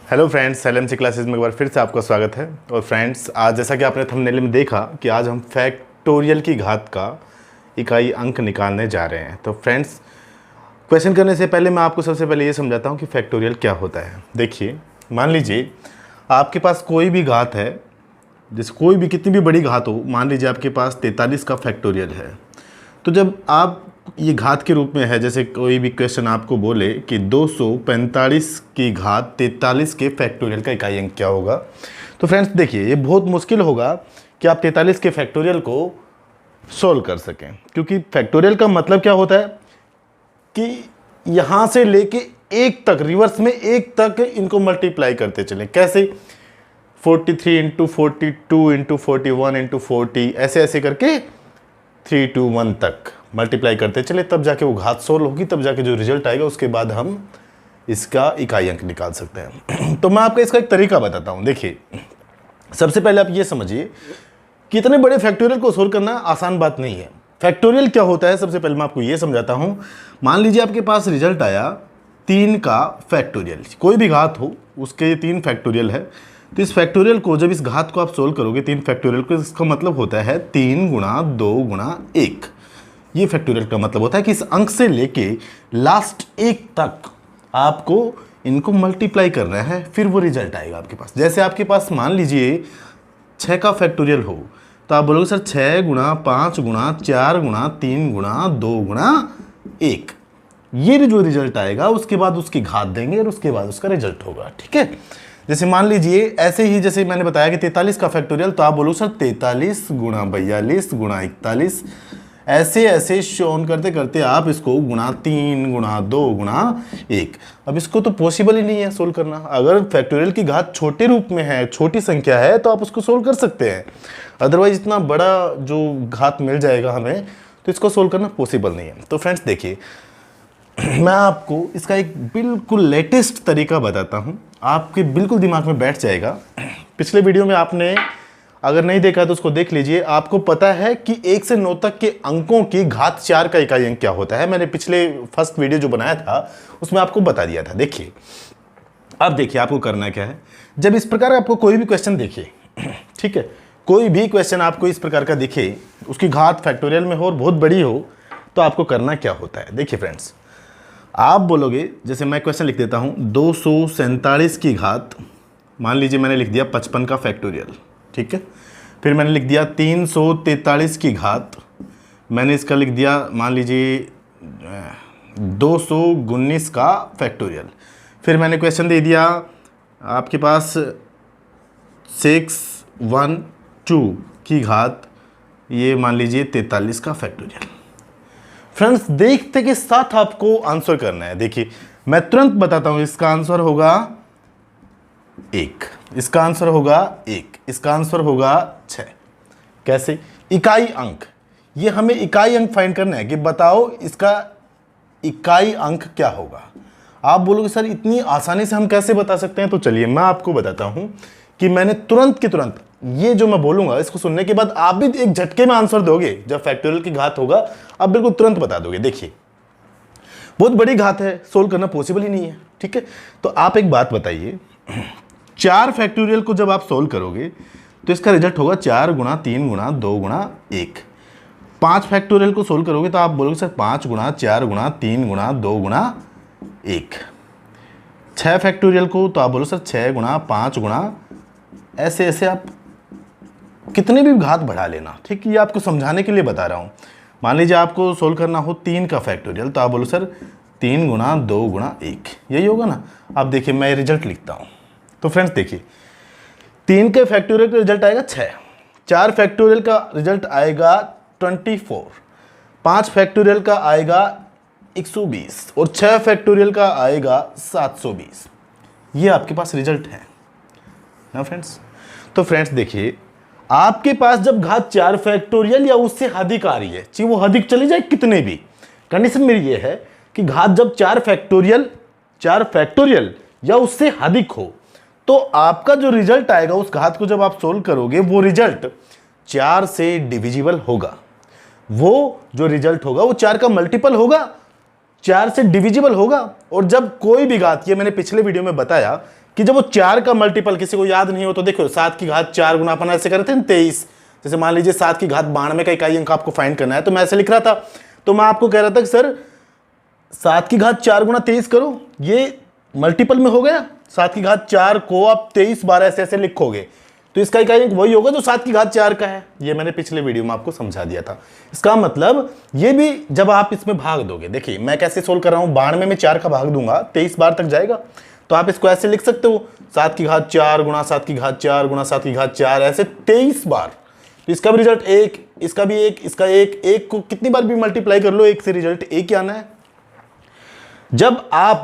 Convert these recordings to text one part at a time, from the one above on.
Hello friends, LMC classes में एक बार फिर से आपका स्वागत है। और फ्रेंड्स, आज जैसा कि आपने थंबनेल में देखा कि आज हम फैक्टोरियल की घात का इकाई अंक निकालने जा रहे हैं। तो फ्रेंड्स, क्वेश्चन करने से पहले मैं आपको सबसे पहले ये समझाता हूँ कि फैक्टोरियल क्या होता है। देखिए, मान लीजिए आपके पास कोई भी घात है, जैसे कोई भी कितनी भी बड़ी घात हो। मान लीजिए आपके पास 43 का फैक्टोरियल है। तो जब आप ये घात के रूप में है, जैसे कोई भी क्वेश्चन आपको बोले कि 245 की घात 43 के फैक्टोरियल का इकाई अंक क्या होगा, तो फ्रेंड्स देखिए, ये बहुत मुश्किल होगा कि आप 43 के फैक्टोरियल को सोल्व कर सकें। क्योंकि फैक्टोरियल का मतलब क्या होता है कि यहाँ से लेके एक तक, रिवर्स में एक तक इनको मल्टीप्लाई करते चलें। कैसे? 43 इंटू 42 इंटू 41 इंटू 40, ऐसे ऐसे करके 3 to 1 तक मल्टीप्लाई करते चले, तब जाके वो घात सोल्व होगी, तब जाके जो रिजल्ट आएगा उसके बाद हम इसका इकाई अंक निकाल सकते हैं। तो मैं आपको इसका एक तरीका बताता हूँ। देखिए, सबसे पहले आप ये समझिए कि इतने बड़े फैक्टोरियल को सोल्व करना आसान बात नहीं है। फैक्टोरियल क्या होता है, सबसे पहले मैं आपको ये समझाता हूँ। मान लीजिए आपके पास रिजल्ट आया 3 का फैक्टोरियल, कोई भी घात हो उसके 3 फैक्टोरियल है। तो इस फैक्टोरियल को, जब इस घात को आप सोल्व करोगे 3 फैक्टोरियल को, इसका मतलब होता है 3 गुणा 2 गुणा 1। ये फैक्टोरियल का मतलब होता है कि इस अंक से लेके लास्ट 1 तक आपको इनको मल्टीप्लाई करना है, फिर वो रिजल्ट आएगा आपके पास। जैसे आपके पास मान लीजिए 6 का फैक्टोरियल हो, तो आप बोलोगे सर 6 गुणा 5 गुणा 4 गुणा 3 गुणा 2 गुणा 1। ये जो रिजल्ट आएगा उसके बाद उसकी घात देंगे और उसके बाद उसका रिजल्ट होगा। ठीक है? जैसे मान लीजिए ऐसे ही, जैसे मैंने बताया कि 43 का फैक्टोरियल, तो आप बोलो सर 43 गुणा 42 गुणा 41, ऐसे ऐसे शोन करते करते आप इसको गुणा 3 गुणा 2 गुणा 1। अब इसको तो पॉसिबल ही नहीं है सोल्व करना। अगर फैक्टोरियल की घात छोटे रूप में है, छोटी संख्या है, तो आप उसको सोल्व कर सकते हैं। अदरवाइज इतना बड़ा जो घात मिल जाएगा हमें, तो इसको सोल्व करना पॉसिबल नहीं है। तो फ्रेंड्स देखिए, मैं आपको इसका एक बिल्कुल लेटेस्ट तरीका बताता हूं, आपके बिल्कुल दिमाग में बैठ जाएगा। पिछले वीडियो में आपने अगर नहीं देखा तो उसको देख लीजिए। आपको पता है कि 1 से 9 तक के अंकों की घात 4 का इकाई अंक क्या होता है। मैंने पिछले फर्स्ट वीडियो जो बनाया था उसमें आपको बता दिया था। देखिए, अब देखिए आपको करना क्या है। जब इस प्रकार आपको कोई भी क्वेश्चन देखिए, ठीक है, कोई भी क्वेश्चन आपको इस प्रकार का दिखे, उसकी घात फैक्टोरियल में हो और बहुत बड़ी हो, तो आपको करना क्या होता है। देखिए फ्रेंड्स, आप बोलोगे, जैसे मैं क्वेश्चन लिख देता हूं, 247 की घात, मान लीजिए मैंने लिख दिया 55 का फैक्टोरियल। ठीक है? फिर मैंने लिख दिया 343 की घात, मैंने इसका लिख दिया मान लीजिए 219 का फैक्टोरियल। फिर मैंने क्वेश्चन दे दिया आपके पास 612 की घात, ये मान लीजिए 43 का फैक्टोरियल। फ्रेंड्स, देखते के साथ आपको आंसर करना है। देखिए, मैं तुरंत बताता हूं, इसका आंसर होगा 1, इसका आंसर होगा 1, इसका आंसर होगा 6। कैसे? इकाई अंक, ये हमें इकाई अंक फाइंड करना है कि बताओ इसका इकाई अंक क्या होगा। आप बोलोगे सर इतनी आसानी से हम कैसे बता सकते हैं, तो चलिए मैं आपको बताता हूं कि मैंने तुरंत के तुरंत, ये जो मैं बोलूंगा इसको सुनने के बाद आप भी एक झटके में आंसर दोगे। जब फैक्टोरियल की घात होगा आप बिल्कुल तुरंत बता दोगे। देखिए, बहुत बड़ी घात है, सोल्व करना पॉसिबल ही नहीं है। ठीक है? तो आप एक बात बताइए, 4 फैक्टोरियल को जब आप सोल्व करोगे तो इसका रिजल्ट होगा 4 गुणा 3 गुणा 2 गुणा 1। 5 फैक्टोरियल को सोल्व करोगे तो आप बोलोगे सर 5 गुणा 4 गुणा 3 गुणा 2 गुणा 1। 6 फैक्टोरियल को तो आप बोलो सर 6 गुणा 5 गुणा, ऐसे ऐसे आप कितने भी घात बढ़ा लेना। ठीक है? ये आपको समझाने के लिए बता रहा हूँ। मान लीजिए आपको सोल्व करना हो 3 का फैक्टोरियल, तो आप बोलो सर 3 गुणा 2 गुणा 1, यही होगा ना। अब देखिए मैं रिजल्ट लिखता हूँ। तो फ्रेंड्स देखिए, 3 के फैक्टोरियल का रिजल्ट आएगा 6, 4 फैक्टोरियल का रिजल्ट आएगा 24, 5 फैक्टोरियल का आएगा 120 और 6 फैक्टोरियल का आएगा 720। ये आपके पास रिजल्ट है ना फ्रेंड्स। तो फ्रेंड्स देखिए, आपके पास जब घात 4 फैक्टोरियल या उससे अधिक आ रही है, चाहे वो अधिक चली जाए कितने भी, कंडीशन मेरी ये है कि घात जब 4 फैक्टोरियल या उससे अधिक हो, तो आपका जो रिजल्ट आएगा उस घात को जब आप सोल्व करोगे, वो रिजल्ट 4 से डिविजिबल होगा। वो जो रिजल्ट होगा वो 4 का मल्टीपल होगा, 4 से डिविजिबल होगा। और जब कोई भी घात, ये मैंने पिछले वीडियो में बताया कि जब वो 4 का मल्टीपल किसी को याद नहीं हो तो देखो 7 की घात 4 गुना अपन ऐसे करते हैं 23। जैसे मान लीजिए 7 की घात 92 का इकाई अंक आपको फाइंड करना है, तो मैं ऐसे लिख रहा था। तो मैं आपको कह रहा था कि सर 7 की घात 4 गुना 23 करो, ये मल्टीपल में हो गया। 7 की घात 4 को आप 23 बार ऐसे ऐसे लिखोगे तो इसका इकाई अंक वही होगा जो 7 की घात 4 का है। ये मैंने पिछले वीडियो में आपको समझा दिया था। इसका मतलब ये भी जब आप इसमें भाग दोगे, देखिए मैं कैसे सोल्व कर रहा हूं, 92 में 4 का भाग दूंगा 23 बार तक जाएगा। तो आप इसको ऐसे लिख सकते हो 7 की घात 4 गुणा 7 की घात 4 गुणा 7 की घात 4 ऐसे 23 बार। तो इसका भी रिजल्ट 1, इसका भी 1, इसका 1 को कितनी बार भी मल्टीप्लाई कर लो 1 से रिजल्ट 1 ही आना है। जब आप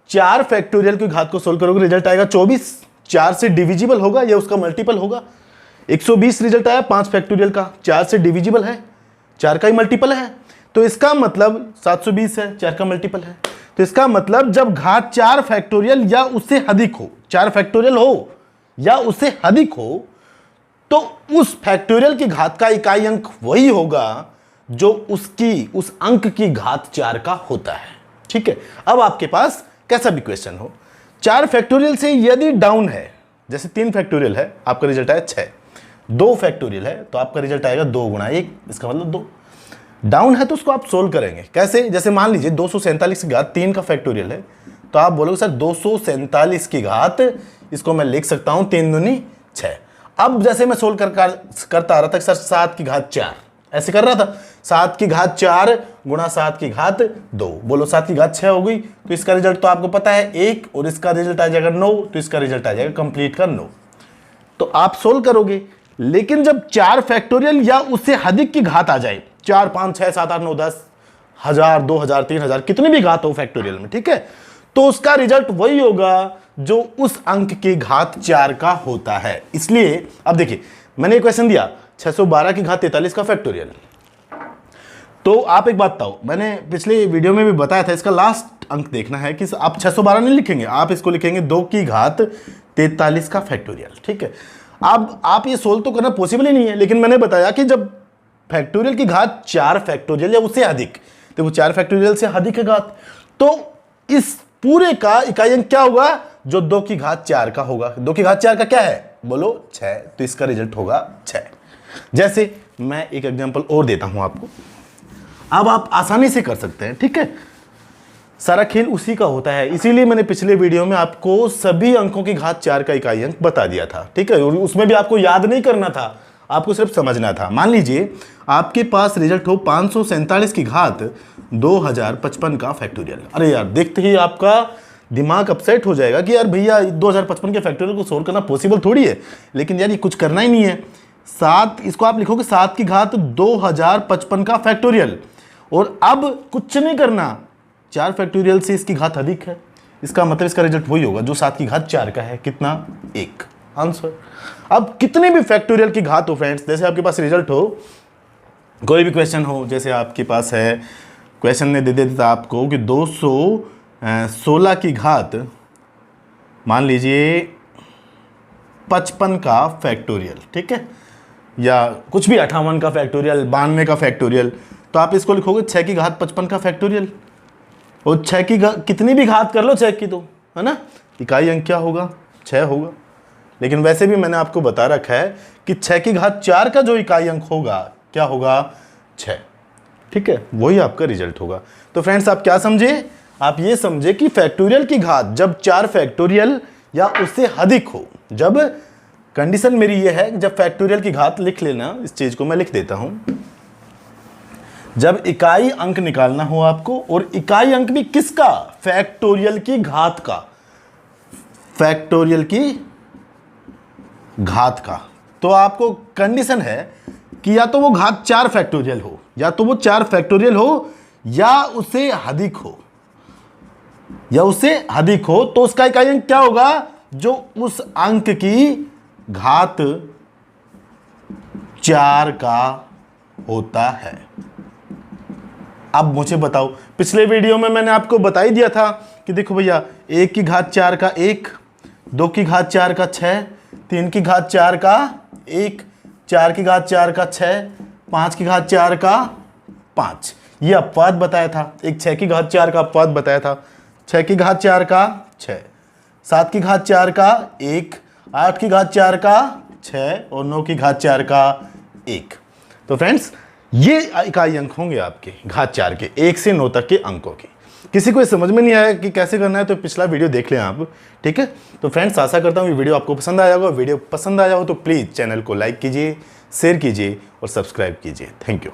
4 फैक्टोरियल की घात को सोल्व करोगे रिजल्ट आएगा 24। 4 से डिविजिबल होगा या उसका मल्टीपल होगा। 120 रिजल्ट आया 5 फैक्टोरियल का, 4 से डिविजिबल है, 4 का ही मल्टीपल है। तो इसका मतलब 720 है, 4 का मल्टीपल है। तो इसका मतलब जब घात 4 फैक्टोरियल या उससे अधिक हो, 4 फैक्टोरियल हो या उससे अधिक हो, तो उस फैक्टोरियल की घात का इकाई अंक वही होगा जो उस अंक की घात 4 का होता है। ठीक है, अब आपके पास कैसा भी क्वेश्चन हो, 4 फैक्टोरियल से यदि डाउन है, जैसे 3 फैक्टोरियल है आपका रिजल्ट आया 6, 2 फैक्टोरियल है तो आपका रिजल्ट आएगा 2 गुणा 1, इसका मतलब 2। डाउन है तो उसको आप सोल्व करेंगे कैसे, जैसे मान लीजिए 247 की घात 3 का फैक्टोरियल है, तो आप बोलोगे सर 247 की घात, इसको मैं लिख सकता हूं 3 दूनी 6। अब जैसे मैं सोल्व करता आ रहा था सर 7 की घात 4 ऐसे कर रहा था, 7 की घात 4 गुणा 7 की घात 2, बोलो 7 की घात 6 हो गई। तो इसका रिजल्ट तो आपको पता है 1, और इसका रिजल्ट आ जाएगा 9, तो इसका रिजल्ट आ जाएगा कंप्लीट का 9। तो आप सोल्व करोगे, लेकिन जब 4 फैक्टोरियल या उससे अधिक की घात आ जाए, 4, 5, 6, 7, 8, 9, 10, 1000, 2000, 3000 कितनी भी घात हो फैक्टोरियल में, ठीक है, तो उसका रिजल्ट वही होगा जो उस अंक की घात 4 का होता है। इसलिए अब देखिए मैंने क्वेश्चन दिया 612 की घात 43 का फैक्टोरियल, तो आप एक बात बताओ, मैंने पिछले वीडियो में भी बताया था इसका लास्ट अंक देखना है कि आप 612 नहीं लिखेंगे, आप इसको लिखेंगे 2 की घात 43 का फैक्टोरियल। ठीक है, अब आप ये सोल्व तो करना पॉसिबल ही नहीं है, लेकिन मैंने बताया कि जब फैक्टोरियल की घात 4 फैक्टोरियल या उससे अधिक, तो वो 4 फैक्टोरियल से अधिक है घात, तो इस पूरे का इकाई अंक क्या होगा जो 2 की घात 4 का होगा। 2 की घात 4 का क्या है, बोलो 6, तो इसका रिजल्ट होगा 6। जैसे मैं एक एग्जांपल और देता हूं आपको, अब आप आसानी से कर सकते हैं। ठीक है, सारा खेल उसी का होता है, इसीलिए मैंने पिछले वीडियो में आपको सभी अंकों की घात 4 का इकाई अंक बता दिया था। ठीक है, उसमें भी आपको याद नहीं करना था, आपको सिर्फ समझना था। मान लीजिए आपके पास रिजल्ट हो 547 की घात 2055 का फैक्टोरियल। अरे यार, देखते ही आपका दिमाग अपसेट हो जाएगा कि यार भैया 2055 के फैक्टोरियल को सोल्व करना पॉसिबल थोड़ी है, लेकिन यार ये कुछ करना ही नहीं है। 7, इसको आप लिखोगे 7 की घात 2055 का फैक्टोरियल, और अब कुछ नहीं करना, 4 फैक्टोरियल से इसकी घात अधिक है, इसका मतलब इसका रिजल्ट वही होगा जो 7 की घात 4 का है। कितना, 1 आंसर। अब कितने भी फैक्टोरियल की घात हो फ्रेंड्स, जैसे आपके पास रिजल्ट हो, कोई भी क्वेश्चन हो, जैसे आपके पास है क्वेश्चन ने दे देता आपको कि 216 की घात मान लीजिए 55 का फैक्टोरियल, ठीक है, या कुछ भी 58 का फैक्टोरियल, 92 का फैक्टोरियल, तो आप इसको लिखोगे 6 की घात 55 का फैक्टोरियल, और 6 की कितनी भी घात कर लो 6 की, तो है ना, इकाई अंक क्या होगा, 6 होगा। लेकिन वैसे भी मैंने आपको बता रखा है कि 6 की घात 4 का जो इकाई अंक होगा क्या होगा, 6। ठीक है, वही आपका रिजल्ट होगा। तो फ्रेंड्स आप क्या समझे, आप ये समझे कि फैक्टोरियल की घात जब 4 फैक्टोरियल या उससे अधिक हो, जब कंडीशन मेरी ये है जब फैक्टोरियल की घात, लिख लेना, इस चीज को मैं लिख देता हूं, जब इकाई अंक निकालना हो आपको, और इकाई अंक भी किसका, फैक्टोरियल की घात का, फैक्टोरियल की घात का, तो आपको कंडीशन है कि या तो वो घात 4 फैक्टोरियल हो, या तो वो 4 फैक्टोरियल हो या उससे अधिक हो, या उससे अधिक हो, तो उसका इकाई अंक क्या होगा जो उस अंक की घात 4 का होता है। अब मुझे बताओ, पिछले वीडियो में मैंने आपको बता ही दिया था कि देखो भैया 1 की घात 4 का 1, 2 की घात 4 का 6, 3 की घात 4 का 1, 4 की घात 4 का 6, 5 की घात 4 का 5, ये अपवाद बताया था। एक 6 की घात 4 का अपवाद बताया था, 6 की घात 4 का 6, 7 की घात 4 का 1, 8 की घात 4 का 6 और 9 की घात 4 का 1। तो फ्रेंड्स ये इकाई अंक होंगे आपके घात 4 के 1 से 9 तक के अंकों की। किसी को समझ में नहीं आया कि कैसे करना है तो पिछला वीडियो देख लें आप, ठीक है। तो फ्रेंड्स आशा करता हूँ ये वीडियो आपको पसंद आया होगा। वीडियो पसंद आया हो तो प्लीज़ चैनल को लाइक कीजिए, शेयर कीजिए और सब्सक्राइब कीजिए। Thank you.